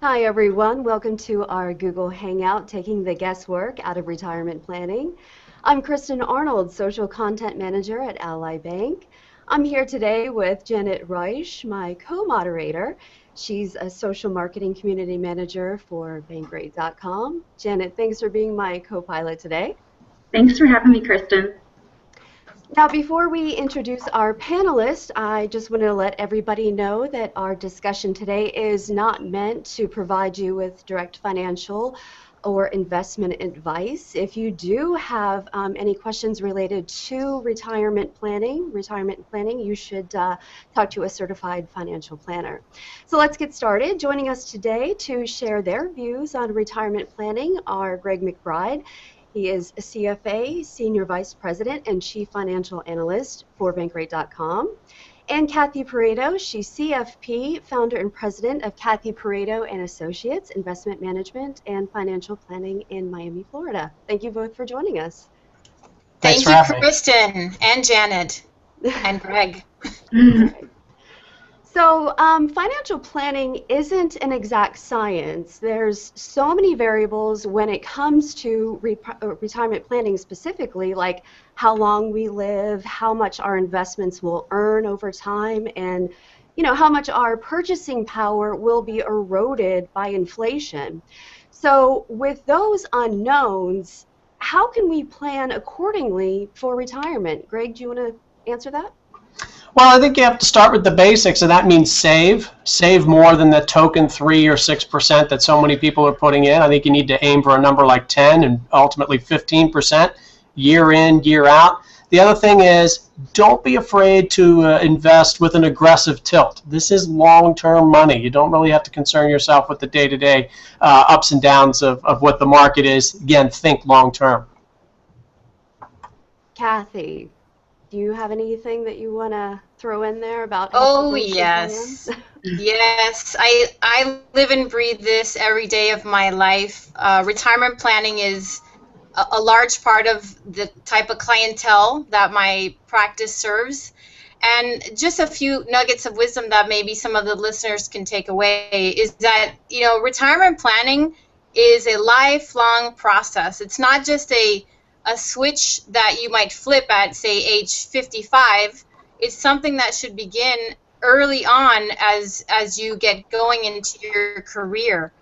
Hi everyone, welcome to our Google Hangout, taking the guesswork out of retirement planning. I'm Kristin Arnold, Social Content Manager at Ally Bank. I'm here today with Janet Reusch, my co-moderator. She's a Social Marketing Community Manager for Bankrate.com. Janet, thanks for being my co-pilot today. Thanks for having me, Kristin. Now, before we introduce our panelists, I just want to let everybody know that our discussion today is not meant to provide you with direct financial or investment advice. If you do have any questions related to retirement planning, you should talk to a certified financial planner. So let's get started. Joining us today to share their views on retirement planning are Greg McBride. He is a CFA, Senior Vice President and Chief Financial Analyst for Bankrate.com. And Cathy Pareto, she's CFP, Founder and President of Cathy Pareto and Associates, Investment Management and Financial Planning in Miami, Florida. Thank you both for joining us. Thank you, Kristin and Janet and Greg. So financial planning isn't an exact science. There's so many variables when it comes to retirement planning specifically, like how long we live, how much our investments will earn over time, and how much our purchasing power will be eroded by inflation. So with those unknowns, how can we plan accordingly for retirement? Greg, do you want to answer that? Well, I think you have to start with the basics, and that means save more than the token 3 or 6% that so many people are putting in. I think you need to aim for a number like 10 and ultimately 15% year in, year out. The other thing is, don't be afraid to invest with an aggressive tilt. This is long-term money. You don't really have to concern yourself with the day-to-day ups and downs of what the market is. Again, think long-term. Kathy, do you have anything that you want to throw in there about? Oh, yes. Yes, I live and breathe this every day of my life. Retirement planning is a large part of the type of clientele that my practice serves. And just a few nuggets of wisdom that maybe some of the listeners can take away is that, retirement planning is a lifelong process. It's not just a switch that you might flip at, say, age 55. It's something that should begin early on as you get going into your career.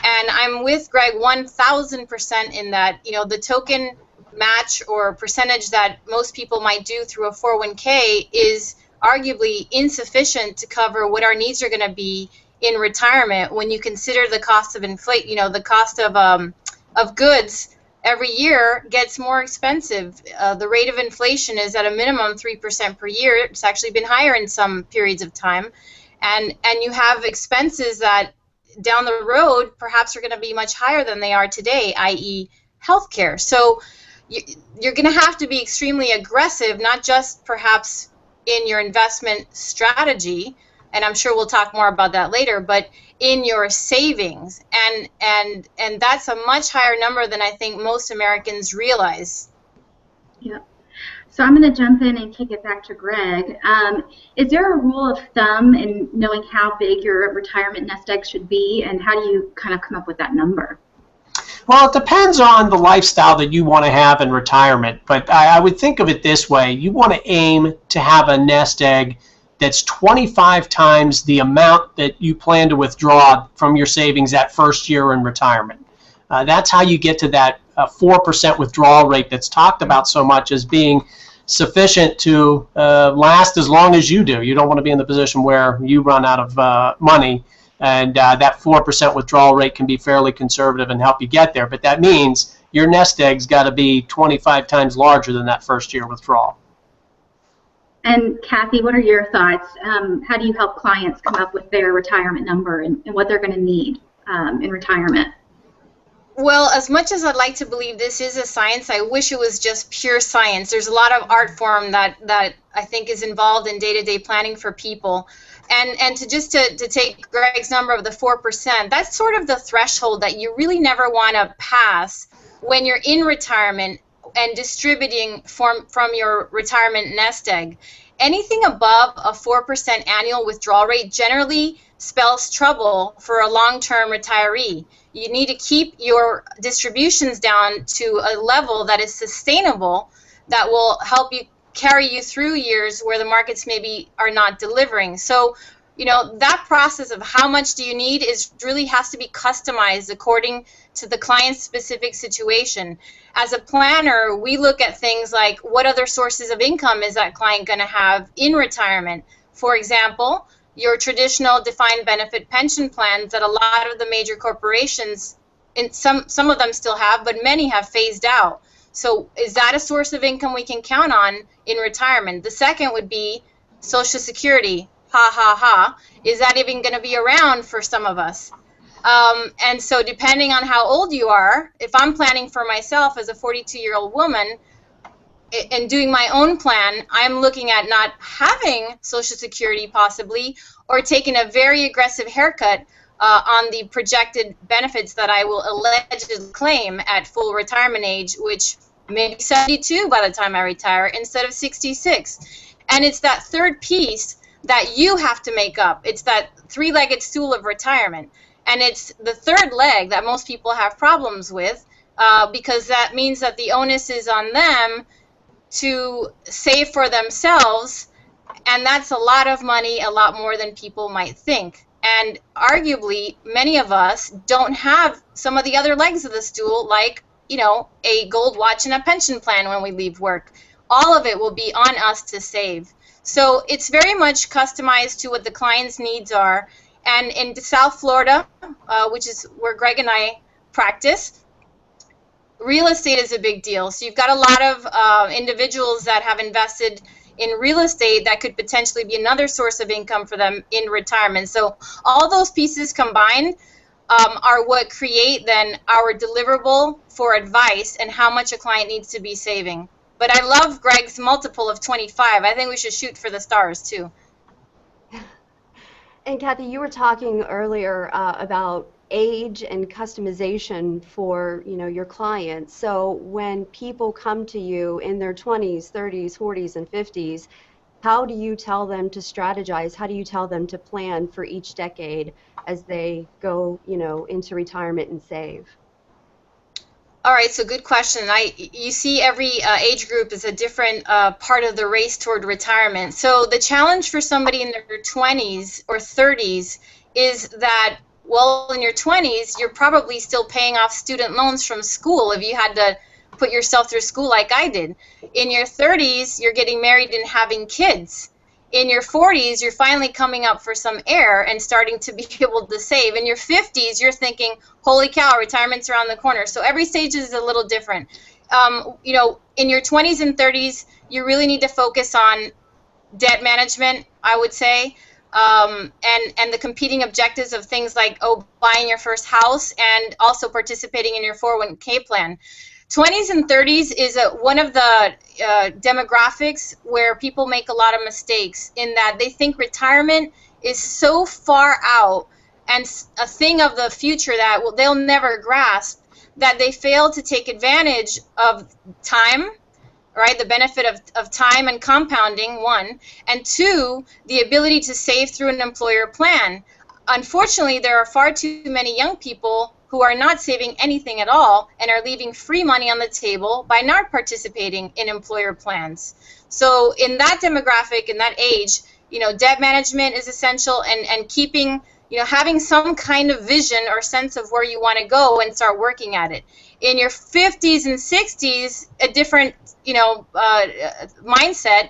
And I'm with Greg 1,000% in that, the token match or percentage that most people might do through a 401k is arguably insufficient to cover what our needs are going to be in retirement when you consider the cost of the cost of goods every year gets more expensive. The rate of inflation is at a minimum 3% per year. It's actually been higher in some periods of time. And you have expenses that down the road perhaps are going to be much higher than they are today, i.e. healthcare. So you're going to have to be extremely aggressive, not just perhaps in your investment strategy, and I'm sure we'll talk more about that later, but in your savings, and that's a much higher number than I think most Americans realize. Yeah. So I'm going to jump in and kick it back to Greg. Is there a rule of thumb in knowing how big your retirement nest egg should be, and how do you kind of come up with that number? Well, it depends on the lifestyle that you want to have in retirement, but I would think of it this way. You want to aim to have a nest egg that's 25 times the amount that you plan to withdraw from your savings that first year in retirement. That's how you get to that 4% withdrawal rate that's talked about so much as being sufficient to last as long as you do. You don't want to be in the position where you run out of money, and that 4% withdrawal rate can be fairly conservative and help you get there. But that means your nest egg's got to be 25 times larger than that first year withdrawal. And Cathy, what are your thoughts? How do you help clients come up with their retirement number and what they're going to need in retirement? Well, as much as I'd like to believe this is a science, I wish it was just pure science. There's a lot of art form that I think is involved in day-to-day planning for people. And to take Greg's number of the 4%, that's sort of the threshold that you really never want to pass when you're in retirement and distributing from your retirement nest egg. anything above a 4% annual withdrawal rate generally spells trouble for a long-term retiree. You need to keep your distributions down to a level that is sustainable, that will help you carry you through years where the markets maybe are not delivering. So, you know, that process of how much do you need is really has to be customized according to the client's specific situation. As a planner, we look at things like what other sources of income is that client going to have in retirement. For example, your traditional defined benefit pension plans that a lot of the major corporations, and some of them still have, but many have phased out. So is that a source of income we can count on in retirement? The second would be Social Security. Ha, ha, ha. Is that even going to be around for some of us? And so depending on how old you are, if I'm planning for myself as a 42-year-old woman and doing my own plan, I'm looking at not having Social Security possibly, or taking a very aggressive haircut on the projected benefits that I will allegedly claim at full retirement age, which may be 72 by the time I retire instead of 66. And it's that third piece that you have to make up. It's that three-legged stool of retirement. And it's the third leg that most people have problems with, because that means that the onus is on them to save for themselves, and that's a lot of money, a lot more than people might think. And arguably, many of us don't have some of the other legs of the stool, like, you know, a gold watch and a pension plan when we leave work. All of it will be on us to save. So it's very much customized to what the client's needs are. And in South Florida, which is where Greg and I practice, real estate is a big deal. So you've got a lot of individuals that have invested in real estate that could potentially be another source of income for them in retirement. So all those pieces combined are what create then our deliverable for advice and how much a client needs to be saving. But I love Greg's multiple of 25. I think we should shoot for the stars too. And Cathy, you were talking earlier about age and customization for, you know, your clients. So when people come to you in their 20s, 30s, 40s, and 50s, how do you tell them to strategize? How do you tell them to plan for each decade as they go, you know, into retirement and save? All right, so good question. You see every age group is a different part of the race toward retirement. So the challenge for somebody in their 20s or 30s is that, well, in your 20s, you're probably still paying off student loans from school if you had to put yourself through school like I did. In your 30s, you're getting married and having kids. In your 40s, you're finally coming up for some air and starting to be able to save. In your 50s, you're thinking, holy cow, retirement's around the corner. So every stage is a little different. You know, in your 20s and 30s, you really need to focus on debt management, I would say, and the competing objectives of things like, oh, buying your first house and also participating in your 401k plan. 20s and 30s is one of the demographics where people make a lot of mistakes in that they think retirement is so far out and a thing of the future that they'll never grasp, that they fail to take advantage of time, right? The benefit of time and compounding, one, and two, the ability to save through an employer plan. Unfortunately, there are far too many young people who are not saving anything at all and are leaving free money on the table by not participating in employer plans. So in that demographic, in that age, you know, debt management is essential, and keeping, you know, having some kind of vision or sense of where you want to go and start working at it. In your 50s and 60s, a different, you know, mindset,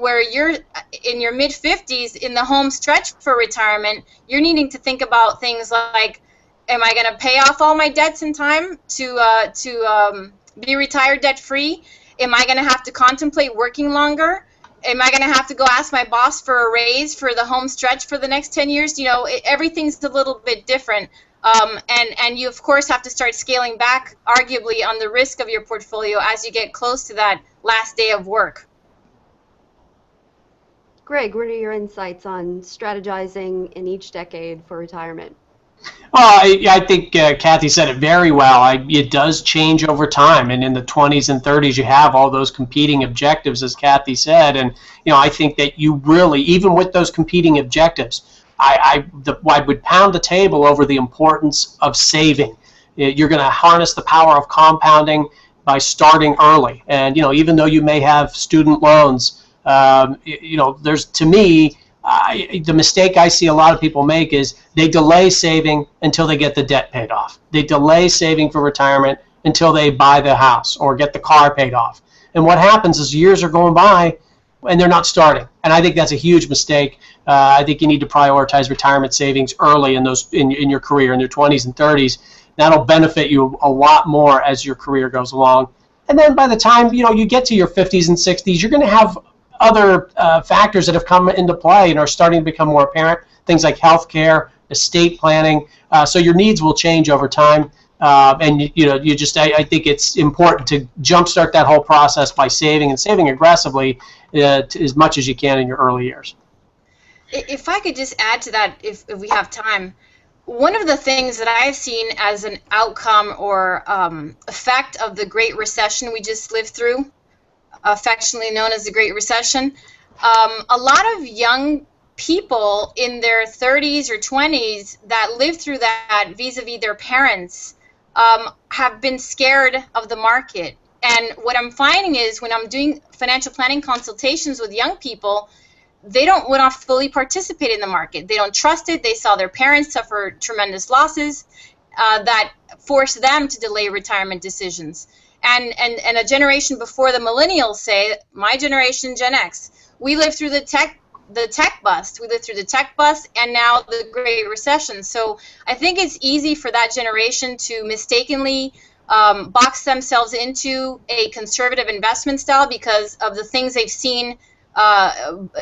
where you're in your mid-50s in the home stretch for retirement, you're needing to think about things like, am I going to pay off all my debts in time to be retired debt-free? Am I going to have to contemplate working longer? Am I going to have to go ask my boss for a raise for the home stretch for the next 10 years? You know, everything's a little bit different. And you, of course, have to start scaling back, arguably, on the risk of your portfolio as you get close to that last day of work. Greg, what are your insights on strategizing in each decade for retirement? Well, I think Cathy said it very well. It does change over time, and in the 20s and 30s, you have all those competing objectives, as Cathy said. And I think that you really, even with those competing objectives, I would pound the table over the importance of saving. You're going to harness the power of compounding by starting early. And even though you may have student loans, there's, to me, the mistake I see a lot of people make is they delay saving until they get the debt paid off. They delay saving for retirement until they buy the house or get the car paid off. And what happens is years are going by and they're not starting. And I think that's a huge mistake. I think you need to prioritize retirement savings early in your career, in your 20s and 30s. That'll benefit you a lot more as your career goes along. And then by the time you get to your 50s and 60s, you're going to have other factors that have come into play and are starting to become more apparent. Things like healthcare, estate planning. So your needs will change over time. And I think it's important to jumpstart that whole process by saving and saving aggressively as much as you can in your early years. If I could just add to that, if we have time, one of the things that I've seen as an outcome or effect of the Great Recession we just lived through, affectionately known as the Great Recession, a lot of young people in their 30s or 20s that lived through that vis-a-vis their parents have been scared of the market. And what I'm finding is when I'm doing financial planning consultations with young people, they don't want to fully participate in the market. They don't trust it. They saw their parents suffer tremendous losses that forced them to delay retirement decisions. And a generation before the millennials, say, my generation, Gen X, we lived through the tech bust. We lived through the tech bust and now the Great Recession. So I think it's easy for that generation to mistakenly box themselves into a conservative investment style because of the things they've seen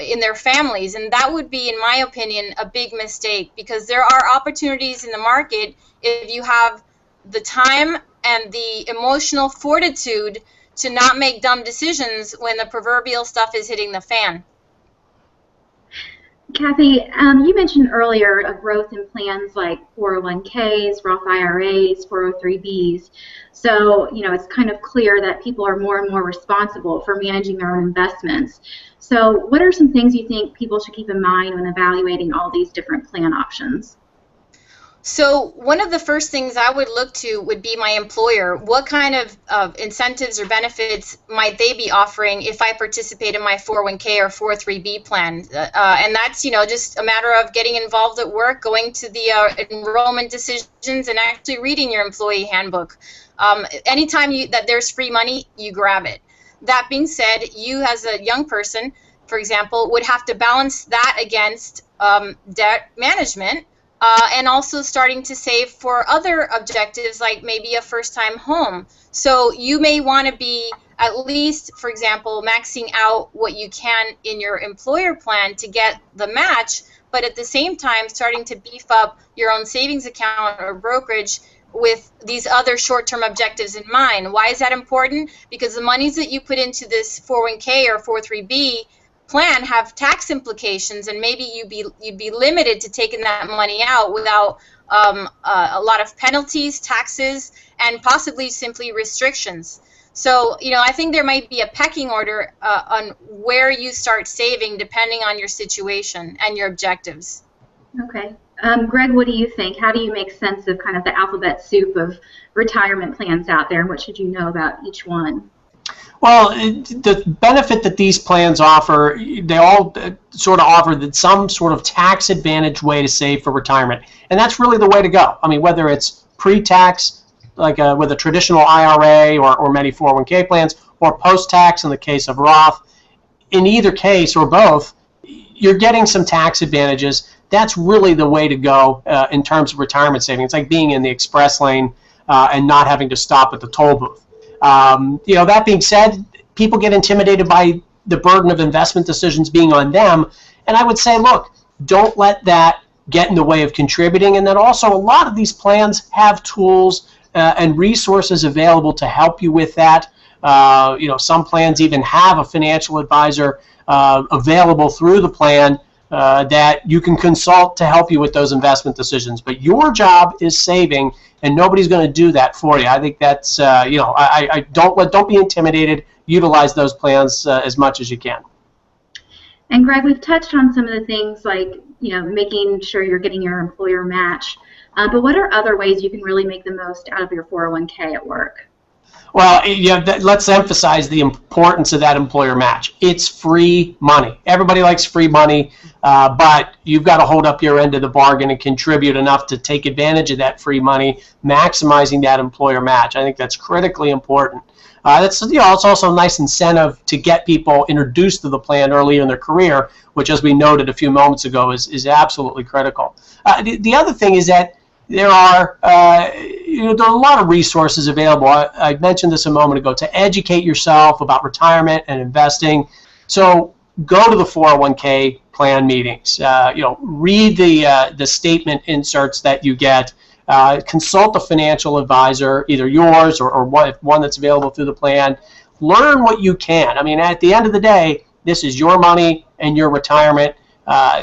in their families, and that would be, in my opinion, a big mistake, because there are opportunities in the market if you have the time and the emotional fortitude to not make dumb decisions when the proverbial stuff is hitting the fan. Cathy, you mentioned earlier a growth in plans like 401ks, Roth IRAs, 403bs. So, it's kind of clear that people are more and more responsible for managing their own investments. So what are some things you think people should keep in mind when evaluating all these different plan options? So one of the first things I would look to would be my employer. What kind of incentives or benefits might they be offering if I participate in my 401k or 403b plan? And that's, just a matter of getting involved at work, going to the enrollment decisions, and actually reading your employee handbook. Anytime that there's free money, you grab it. That being said, you as a young person, for example, would have to balance that against debt management. And also starting to save for other objectives, like maybe a first-time home. So you may want to be at least, for example, maxing out what you can in your employer plan to get the match, but at the same time starting to beef up your own savings account or brokerage with these other short-term objectives in mind. Why is that important? Because the monies that you put into this 401k or 403b plan have tax implications, and maybe you'd be limited to taking that money out without a lot of penalties, taxes, and possibly simply restrictions. So, I think there might be a pecking order on where you start saving depending on your situation and your objectives. Okay. Greg, what do you think? How do you make sense of kind of the alphabet soup of retirement plans out there, and what should you know about each one? Well, the benefit that these plans offer, they all sort of offer some sort of tax advantage way to save for retirement. And that's really the way to go. I mean, whether it's pre-tax, like with a traditional IRA or many 401k plans, or post-tax in the case of Roth, in either case or both, you're getting some tax advantages. That's really the way to go in terms of retirement saving. It's like being in the express lane and not having to stop at the toll booth. That being said, people get intimidated by the burden of investment decisions being on them. And I would say, look, don't let that get in the way of contributing. And then also a lot of these plans have tools and resources available to help you with that. Some plans even have a financial advisor available through the plan that you can consult to help you with those investment decisions. But your job is saving, and nobody's going to do that for you. I think that's, I don't be intimidated. Utilize those plans as much as you can. And Greg, we've touched on some of the things like, making sure you're getting your employer match. But what are other ways you can really make the most out of your 401k at work? Well, let's emphasize the importance of that employer match. It's free money. Everybody likes free money, but you've got to hold up your end of the bargain and contribute enough to take advantage of that free money, maximizing that employer match. I think that's critically important. It's also a nice incentive to get people introduced to the plan early in their career, which, as we noted a few moments ago, is absolutely critical. The other thing is that there are a lot of resources available. I mentioned this a moment ago, to educate yourself about retirement and investing. So go to the 401k plan meetings. Read the statement inserts that you get. Consult a financial advisor, either yours or one that's available through the plan. Learn what you can. I mean, at the end of the day, this is your money and your retirement.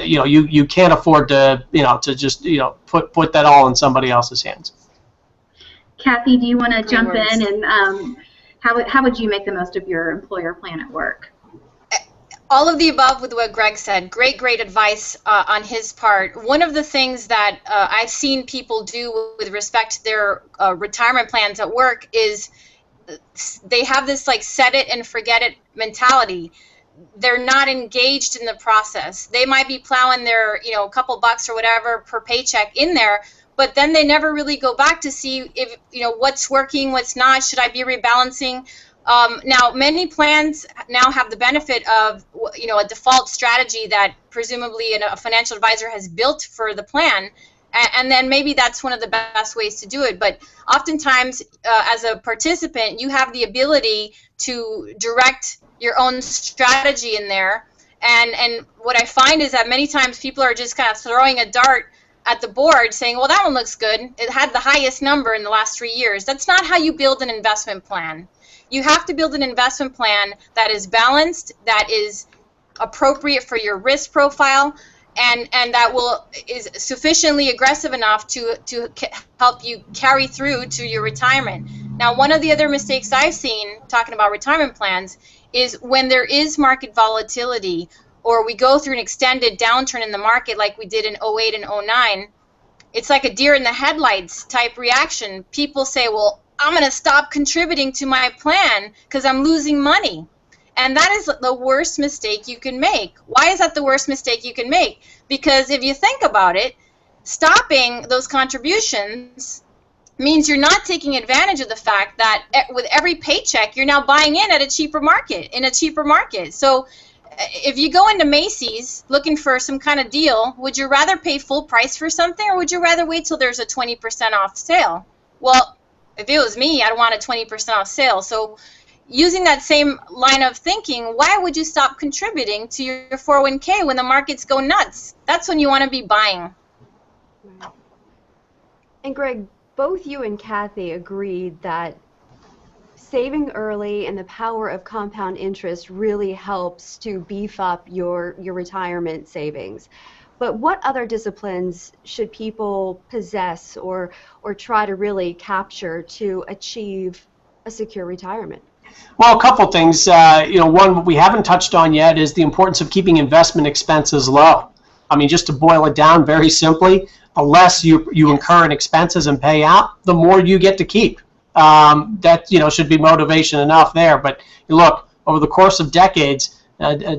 You can't afford to just put that all in somebody else's hands. Cathy, do you want to jump in, and how would you make the most of your employer plan at work? All of the above with what Greg said. Great advice on his part. One of the things that I've seen people do with respect to their retirement plans at work is they have this like set it and forget it mentality. They're not engaged in the process. They might be plowing their, a couple bucks or whatever per paycheck in there, but then they never really go back to see if, what's working, what's not, should I be rebalancing? Now, many plans now have the benefit of, a default strategy that presumably a financial advisor has built for the plan, and then maybe that's one of the best ways to do it. But oftentimes, as a participant, you have the ability to direct your own strategy in there, and what I find is that many times people are just kind of throwing a dart at the board saying, well, that one looks good, it had the highest number in the last 3 years. That's not how you build an investment plan. You have to build an investment plan that is balanced, that is appropriate for your risk profile, and that is sufficiently aggressive enough to help you carry through to your retirement. Now, one of the other mistakes I've seen talking about retirement plans is when there is market volatility, or we go through an extended downturn in the market like we did in 08 and 09, it's like a deer in the headlights type reaction. People say, well, I'm going to stop contributing to my plan because I'm losing money. And that is the worst mistake you can make. Why is that the worst mistake you can make? Because if you think about it, stopping those contributions means you're not taking advantage of the fact that with every paycheck, you're now buying in a cheaper market. So if you go into Macy's looking for some kind of deal, would you rather pay full price for something, or would you rather wait till there's a 20% off sale? Well, if it was me, I'd want a 20% off sale. So using that same line of thinking, why would you stop contributing to your 401k when the markets go nuts? That's when you want to be buying. And Greg, both you and Cathy agreed that saving early and the power of compound interest really helps to beef up your retirement savings. But what other disciplines should people possess or try to really capture to achieve a secure retirement? Well, a couple things. One we haven't touched on yet is the importance of keeping investment expenses low. I mean, just to boil it down very simply, the less you incur in expenses and pay out, the more you get to keep. That should be motivation enough there. But look, over the course of decades,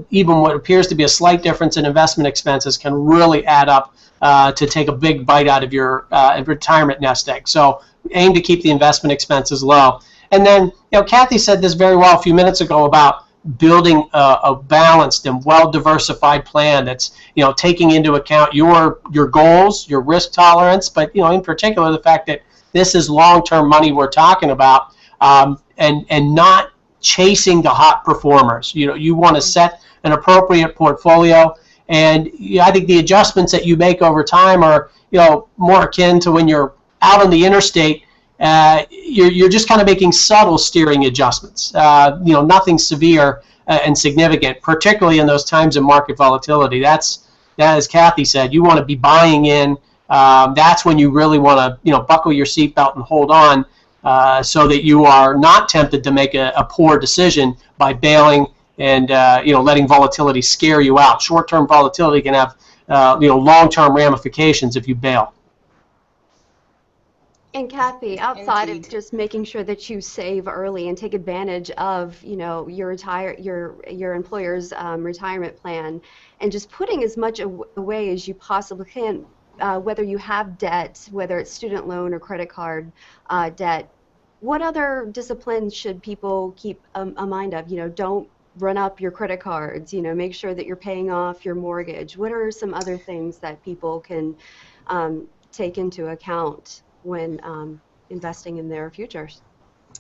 even what appears to be a slight difference in investment expenses can really add up to take a big bite out of your retirement nest egg. So aim to keep the investment expenses low. And then, Cathy said this very well a few minutes ago about building a balanced and well-diversified plan that's, taking into account your goals, your risk tolerance, but, in particular, the fact that this is long-term money we're talking about, and not chasing the hot performers. You want to set an appropriate portfolio, and I think the adjustments that you make over time are, more akin to when you're out on the interstate. You're just kind of making subtle steering adjustments. Nothing severe and significant, particularly in those times of market volatility. That's as Cathy said, you want to be buying in. That's when you really want to, buckle your seatbelt and hold on, so that you are not tempted to make a poor decision by bailing and letting volatility scare you out. Short-term volatility can have long-term ramifications if you bail. And Cathy, outside Indeed. of just making sure that you save early and take advantage of, your employer's retirement plan, and just putting as much away as you possibly can, whether you have debt, whether it's student loan or credit card debt, what other disciplines should people keep a mind of? Don't run up your credit cards. Make sure that you're paying off your mortgage. What are some other things that people can take into account when investing in their futures?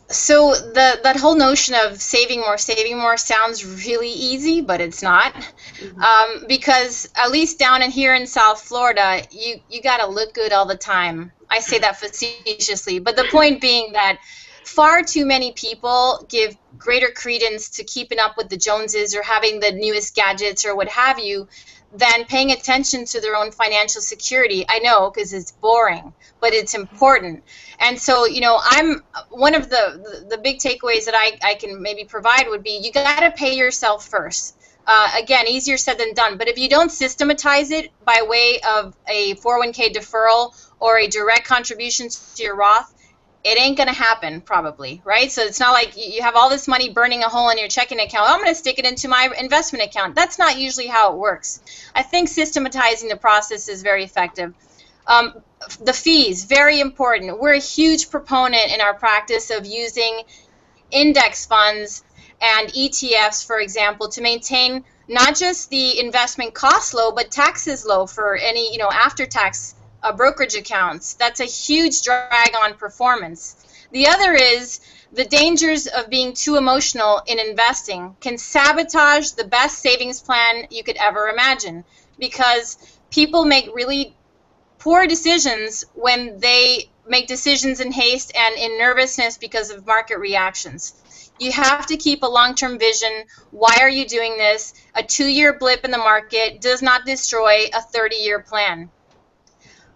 So that whole notion of saving more sounds really easy, but it's not. Because at least down here in South Florida, you got to look good all the time. I say that facetiously, but the point being that far too many people give greater credence to keeping up with the Joneses or having the newest gadgets or what have you than paying attention to their own financial security. I know, because it's boring, but it's important. And so, I'm one of the big takeaways that I can maybe provide would be you got to pay yourself first. Again, easier said than done, but if you don't systematize it by way of a 401k deferral or a direct contribution to your Roth, it ain't going to happen probably, right? So it's not like you have all this money burning a hole in your checking account. Oh, I'm going to stick it into my investment account. That's not usually how it works. I think systematizing the process is very effective. The fees, very important. We're a huge proponent in our practice of using index funds and ETFs, for example, to maintain not just the investment cost low, but taxes low for any, after-tax brokerage accounts. That's a huge drag on performance. The other is the dangers of being too emotional in investing can sabotage the best savings plan you could ever imagine, because people make really poor decisions when they make decisions in haste and in nervousness because of market reactions. You have to keep a long-term vision. Why are you doing this? A 2-year blip in the market does not destroy a 30-year plan.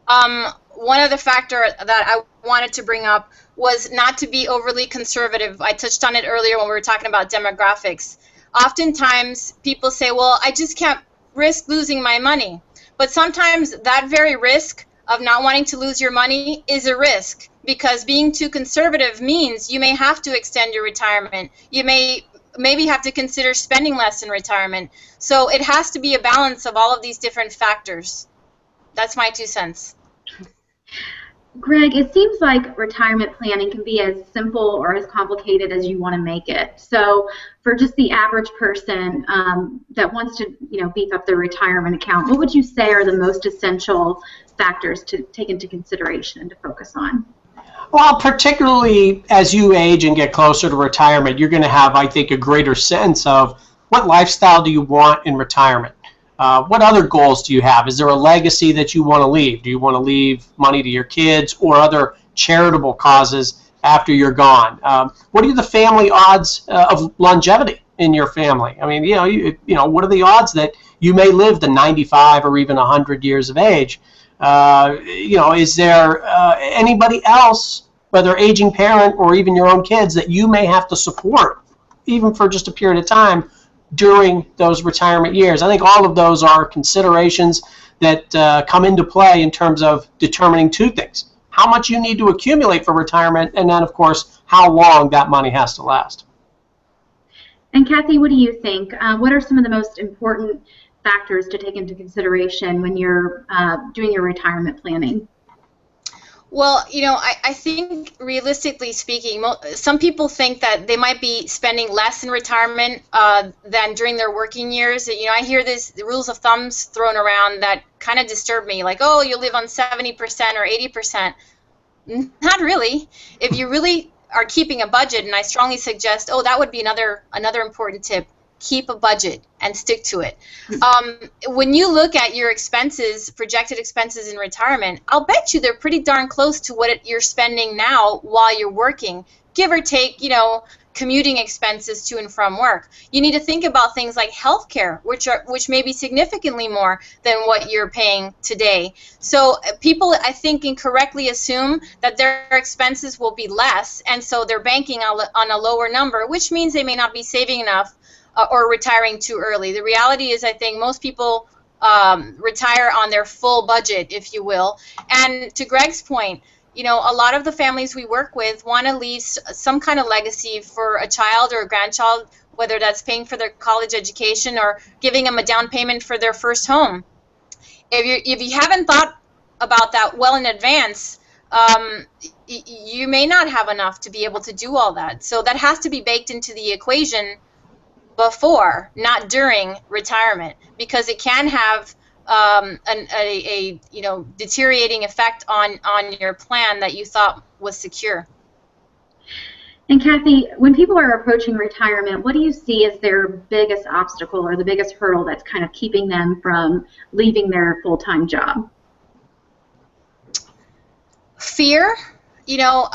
One other factor that I wanted to bring up was not to be overly conservative. I touched on it earlier when we were talking about demographics. Oftentimes people say, well, I just can't risk losing my money. But sometimes that very risk of not wanting to lose your money is a risk, because being too conservative means you may have to extend your retirement. You may maybe have to consider spending less in retirement. So it has to be a balance of all of these different factors. That's my 2 cents. Greg, it seems like retirement planning can be as simple or as complicated as you want to make it. So for just the average person that wants to, beef up their retirement account, what would you say are the most essential factors to take into consideration and to focus on? Well, particularly as you age and get closer to retirement, you're going to have, I think, a greater sense of what lifestyle do you want in retirement. What other goals do you have? Is there a legacy that you want to leave? Do you want to leave money to your kids or other charitable causes after you're gone? What are the family odds of longevity in your family? I mean, what are the odds that you may live to 95 or even 100 years of age? Is there anybody else, whether aging parent or even your own kids, that you may have to support, even for just a period of time, during those retirement years? I think all of those are considerations that come into play in terms of determining 2 things: how much you need to accumulate for retirement, and then, of course, how long that money has to last. And Cathy, what do you think? What are some of the most important factors to take into consideration when you're doing your retirement planning? Well, I think realistically speaking, some people think that they might be spending less in retirement than during their working years. I hear the rules of thumbs thrown around that kind of disturb me, like, oh, you live on 70% or 80%. Not really. If you really are keeping a budget, and I strongly suggest, that would be another important tip. Keep a budget and stick to it. When you look at your expenses, projected expenses in retirement, I'll bet you they're pretty darn close to what you're spending now while you're working, give or take, commuting expenses to and from work. You need to think about things like healthcare, which may be significantly more than what you're paying today. So people, I think, incorrectly assume that their expenses will be less, and so they're banking on a lower number, which means they may not be saving enough or retiring too early. The reality is, I think most people retire on their full budget, if you will. And to Greg's point, you know, a lot of the families we work with want to leave some kind of legacy for a child or a grandchild, whether that's paying for their college education or giving them a down payment for their first home. If you haven't thought about that well in advance, you may not have enough to be able to do all that. So that has to be baked into the equation before, not during retirement, because it can have a you know, deteriorating effect on your plan that you thought was secure. And Cathy, when people are approaching retirement, what do you see as their biggest obstacle or the biggest hurdle that's kind of keeping them from leaving their full-time job? Fear. You know,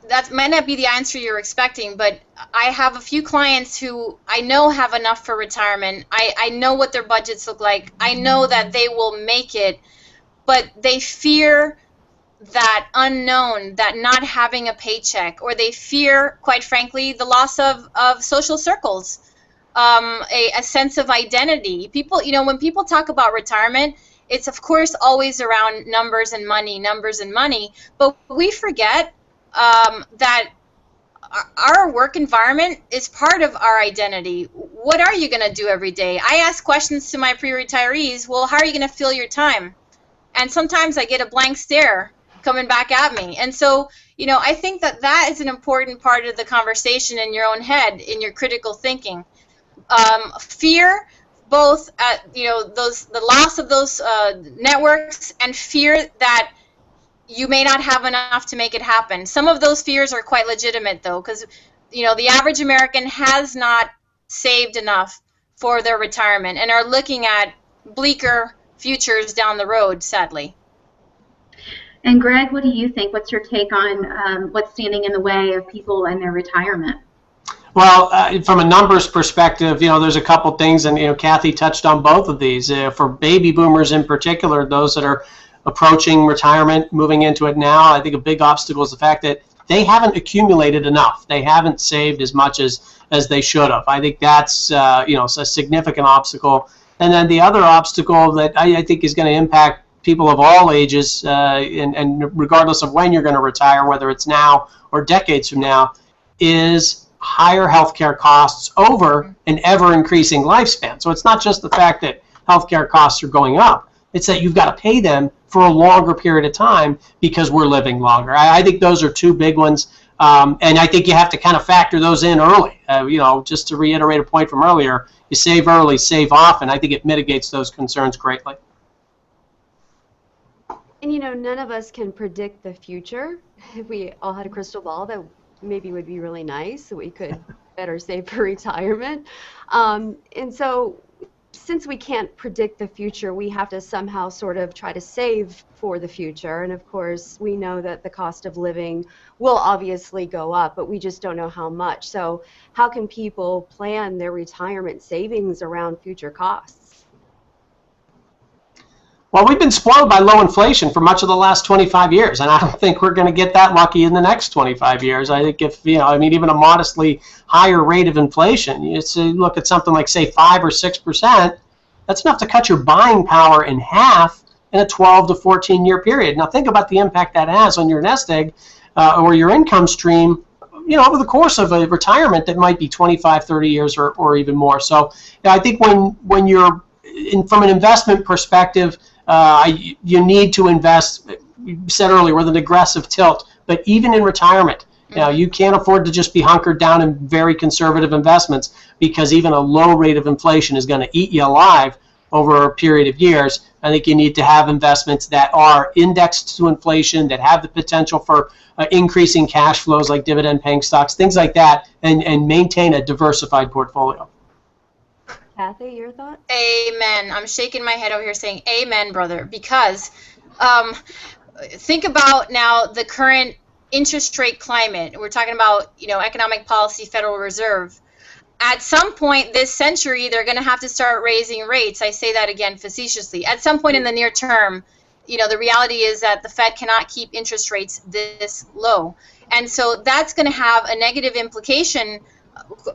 that might not be the answer you're expecting, but I have a few clients who I know have enough for retirement. I know what their budgets look like. I know that they will make it, but they fear that unknown, that not having a paycheck, or they fear, quite frankly, the loss of social circles, a sense of identity. People, you know, when people talk about retirement, it's of course always around numbers and money, but we forget that our work environment is part of our identity. What are you going to do every day? I ask questions to my pre-retirees, well, how are you going to fill your time? And sometimes I get a blank stare coming back at me. And so, you know, I think that that is an important part of the conversation in your own head, in your critical thinking. Fear, both at, you know, the loss of those networks, and fear that you may not have enough to make it happen. Some of those fears are quite legitimate, though, because, you know, the average American has not saved enough for their retirement and are looking at bleaker futures down the road, sadly. And Greg, what do you think? What's your take on what's standing in the way of people and their retirement? Well, from a numbers perspective, you know, there's a couple things, and, you know, Cathy touched on both of these. For baby boomers in particular, those that are approaching retirement, moving into it now, I think a big obstacle is the fact that they haven't accumulated enough. They haven't saved as much as they should have. I think that's you know, a significant obstacle. And then the other obstacle that I think is going to impact people of all ages, and regardless of when you're going to retire, whether it's now or decades from now, is higher healthcare costs over an ever-increasing lifespan. So it's not just the fact that healthcare costs are going up. It's that you've got to pay them for a longer period of time because we're living longer. I think those are two big ones, and I think you have to kind of factor those in early. You know, just to reiterate a point from earlier, you save early, save often. I think it mitigates those concerns greatly. And, you know, none of us can predict the future. If we all had a crystal ball, that maybe would be really nice, so we could better save for retirement. And so, since we can't predict the future, we have to somehow sort of try to save for the future. And of course, we know that the cost of living will obviously go up, but we just don't know how much. So how can people plan their retirement savings around future costs? Well, we've been spoiled by low inflation for much of the last 25 years, and I don't think we're going to get that lucky in the next 25 years. I think if, you know, I mean, even a modestly higher rate of inflation, you look at something like, say, 5 or 6%, that's enough to cut your buying power in half in a 12 to 14-year period. Now, think about the impact that has on your nest egg or your income stream, you know, over the course of a retirement that might be 25, 30 years or even more. So, you know, I think when you're from an investment perspective, you need to invest. We said earlier, with an aggressive tilt, but even in retirement, you know, you can't afford to just be hunkered down in very conservative investments, because even a low rate of inflation is going to eat you alive over a period of years. I think you need to have investments that are indexed to inflation, that have the potential for increasing cash flows like dividend-paying stocks, things like that, and maintain a diversified portfolio. Cathy, your thoughts? Amen. I'm shaking my head over here saying amen, brother, because think about now the current interest rate climate. We're talking about, economic policy, Federal Reserve. At some point this century, they're going to have to start raising rates. I say that again facetiously. At some point in the near term, the reality is that the Fed cannot keep interest rates this low. And so that's going to have a negative implication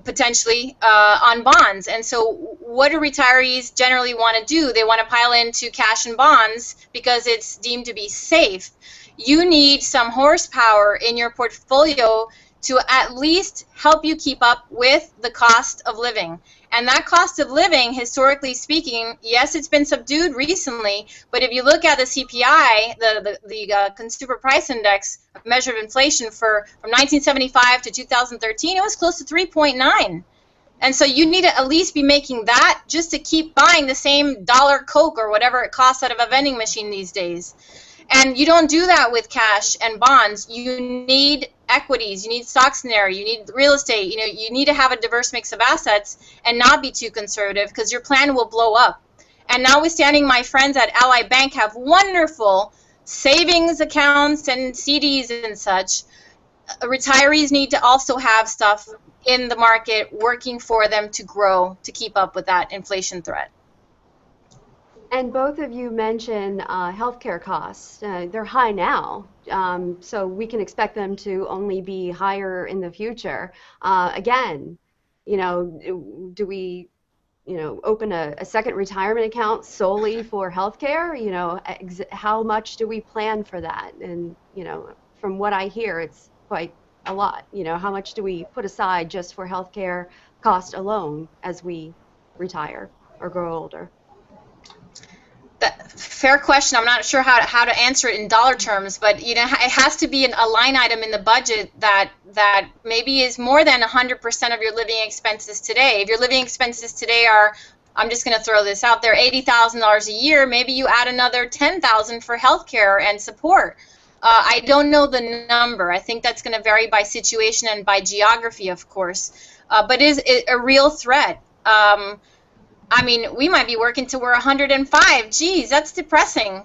potentially on bonds. And so what do retirees generally want to do? They want to pile into cash and bonds because it's deemed to be safe. You need some horsepower in your portfolio to at least help you keep up with the cost of living. And that cost of living, historically speaking, yes, it's been subdued recently, but if you look at the CPI, the Consumer Price Index, measured inflation from 1975 to 2013, it was close to 3.9. And so you need to at least be making that just to keep buying the same dollar Coke or whatever it costs out of a vending machine these days. And you don't do that with cash and bonds. You need equities, you need stocks in there, you need real estate, you need to have a diverse mix of assets and not be too conservative because your plan will blow up. And notwithstanding, my friends at Ally Bank have wonderful savings accounts and CDs and such. Retirees need to also have stuff in the market working for them to grow, to keep up with that inflation threat. And both of you mentioned healthcare costs. They're high now, so we can expect them to only be higher in the future. Again, do we, open a second retirement account solely for healthcare? How much do we plan for that? And, from what I hear, it's quite a lot. How much do we put aside just for healthcare cost alone as we retire or grow older? Fair question. I'm not sure how to answer it in dollar terms, but it has to be a line item in the budget that maybe is more than 100% of your living expenses today. If your living expenses today are, I'm just going to throw this out there, $80,000 a year, maybe you add another $10,000 for healthcare and support. I don't know the number. I think that's going to vary by situation and by geography, of course, but is a real threat. We might be working till we're 105. Geez, that's depressing.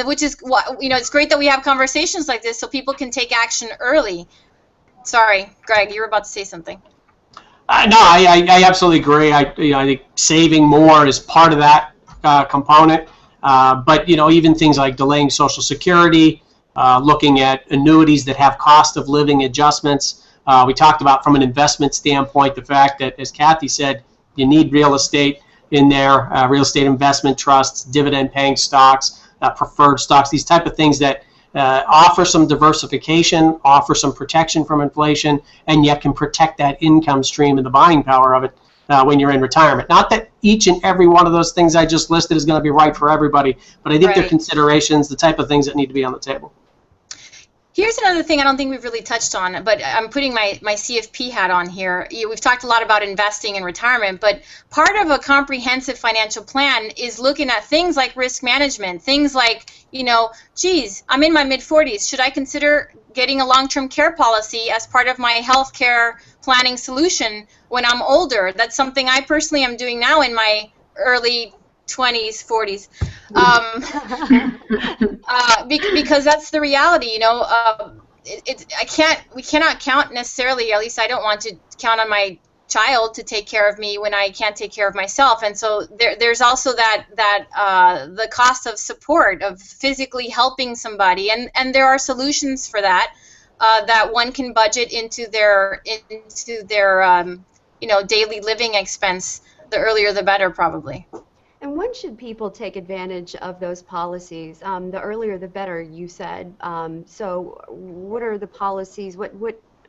Which is, it's great that we have conversations like this so people can take action early. Sorry, Greg, you were about to say something. No, I absolutely agree. I think saving more is part of that component. But even things like delaying Social Security, looking at annuities that have cost of living adjustments. We talked about from an investment standpoint the fact that, as Cathy said, you need real estate in there, real estate investment trusts, dividend-paying stocks, preferred stocks, these type of things that offer some diversification, offer some protection from inflation, and yet can protect that income stream and the buying power of it when you're in retirement. Not that each and every one of those things I just listed is going to be right for everybody, but I think they're considerations, the type of things that need to be on the table. Here's another thing I don't think we've really touched on, but I'm putting my CFP hat on here. We've talked a lot about investing in retirement, but part of a comprehensive financial plan is looking at things like risk management, things like, geez, I'm in my mid-40s. Should I consider getting a long-term care policy as part of my health care planning solution when I'm older? That's something I personally am doing now in my early 20s, 40s, because that's the reality. We cannot count necessarily, at least I don't want to count on my child to take care of me when I can't take care of myself. And so there's also the cost of support, of physically helping somebody, and there are solutions for that that one can budget into their daily living expense. The earlier the better, probably. And when should people take advantage of those policies? The earlier the better, you said. So what are the policies? What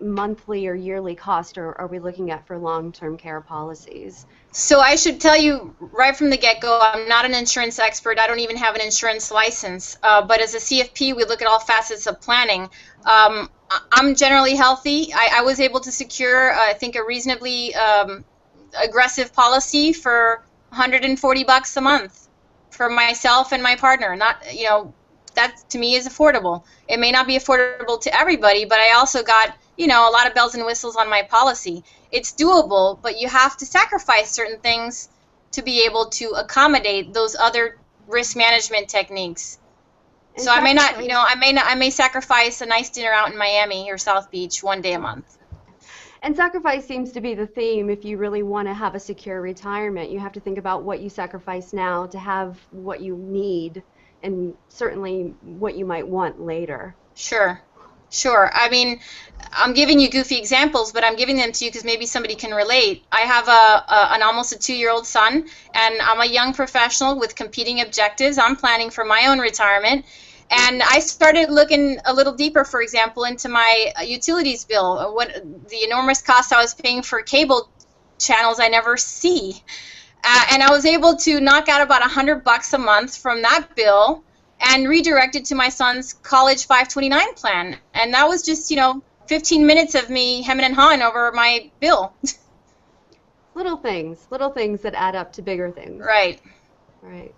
monthly or yearly cost are we looking at for long-term care policies? So I should tell you right from the get-go, I'm not an insurance expert. I don't even have an insurance license. But as a CFP, we look at all facets of planning. I'm generally healthy. I was able to secure, I think, a reasonably aggressive policy for $140 a month for myself and my partner. Not, that to me is affordable. It may not be affordable to everybody, but I also got, a lot of bells and whistles on my policy. It's doable, but you have to sacrifice certain things to be able to accommodate those other risk management techniques. So I may not, I may sacrifice a nice dinner out in Miami or South Beach one day a month. And sacrifice seems to be the theme. If you really want to have a secure retirement, you have to think about what you sacrifice now to have what you need, and certainly what you might want later. Sure. Sure. I mean, I'm giving you goofy examples, but I'm giving them to you because maybe somebody can relate. I have an almost a 2-year-old son, and I'm a young professional with competing objectives. I'm planning for my own retirement. And I started looking a little deeper, for example, into my utilities bill, what the enormous cost I was paying for cable channels I never see. And I was able to knock out about $100 a month from that bill and redirect it to my son's college 529 plan. And that was just, 15 minutes of me hemming and hawing over my bill. Little things that add up to bigger things. Right. Right.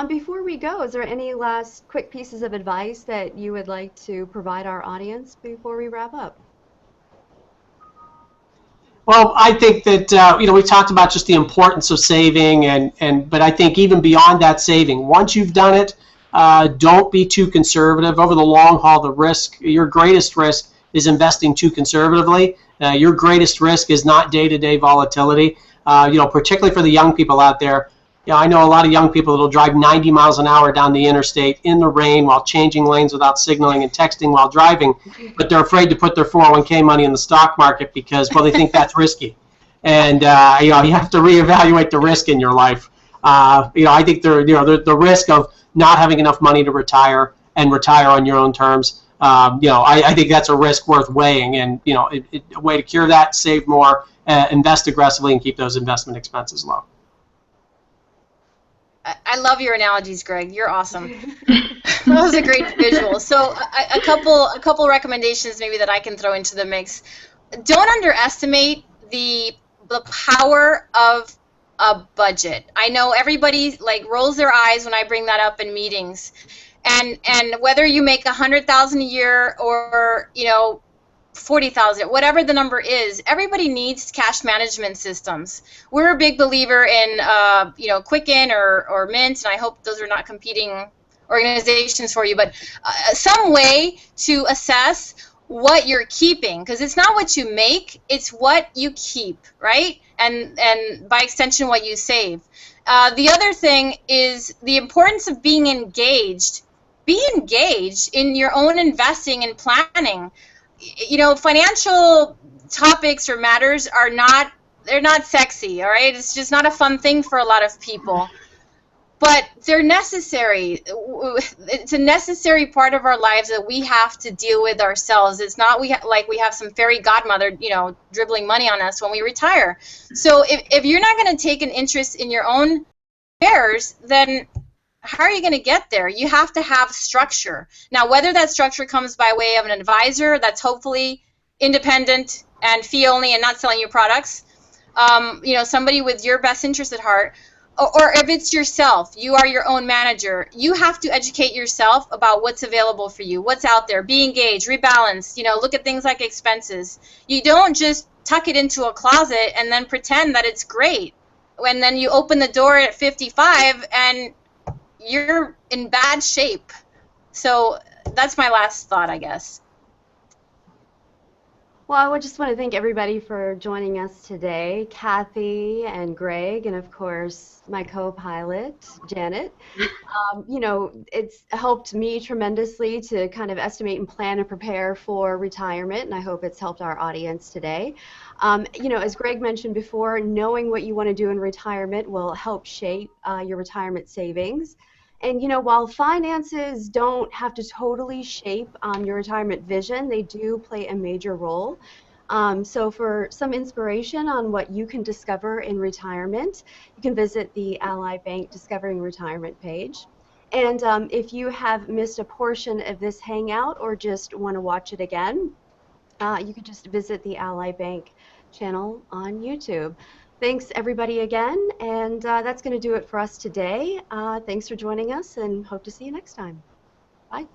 Before we go, is there any last quick pieces of advice that you would like to provide our audience before we wrap up? Well, I think that we talked about just the importance of saving, but I think even beyond that saving, once you've done it, don't be too conservative. Over the long haul, your greatest risk is investing too conservatively. Your greatest risk is not day-to-day volatility. Particularly for the young people out there. I know a lot of young people that will drive 90 miles an hour down the interstate in the rain while changing lanes without signaling and texting while driving, but they're afraid to put their 401k money in the stock market because, they think that's risky. And, you have to reevaluate the risk in your life. I think the risk of not having enough money to retire and retire on your own terms, I think that's a risk worth weighing. And, a way to cure that, save more, invest aggressively, and keep those investment expenses low. I love your analogies, Greg. You're awesome. That was a great visual. So a couple recommendations maybe that I can throw into the mix. Don't underestimate the power of a budget. I know everybody rolls their eyes when I bring that up in meetings. And whether you make $100,000 a year or 40,000, whatever the number is, everybody needs cash management systems. We're a big believer in, Quicken or Mint, and I hope those are not competing organizations for you, but some way to assess what you're keeping, because it's not what you make, it's what you keep, right? And by extension, what you save. The other thing is the importance of being engaged. Be engaged in your own investing and planning. Financial topics or matters they're not sexy, all right? It's just not a fun thing for a lot of people. But they're necessary. It's a necessary part of our lives that we have to deal with ourselves. It's not we have some fairy godmother, dribbling money on us when we retire. So if you're not going to take an interest in your own affairs, then how are you going to get there? You have to have structure. Now, whether that structure comes by way of an advisor that's hopefully independent and fee only and not selling you products, somebody with your best interest at heart, or if it's yourself, you are your own manager, you have to educate yourself about what's available for you, what's out there, be engaged, rebalance, look at things like expenses. You don't just tuck it into a closet and then pretend that it's great. And then you open the door at 55 and you're in bad shape. So that's my last thought, I guess. Well, I would just want to thank everybody for joining us today, Cathy and Greg, and of course my co-pilot, Janet. It's helped me tremendously to kind of estimate and plan and prepare for retirement, and I hope it's helped our audience today. As Greg mentioned before, knowing what you want to do in retirement will help shape your retirement savings. And while finances don't have to totally shape your retirement vision, they do play a major role. So for some inspiration on what you can discover in retirement, you can visit the Ally Bank Discovering Retirement page. And if you have missed a portion of this Hangout or just want to watch it again, you can just visit the Ally Bank channel on YouTube. Thanks everybody again, and that's going to do it for us today. Thanks for joining us, and hope to see you next time. Bye.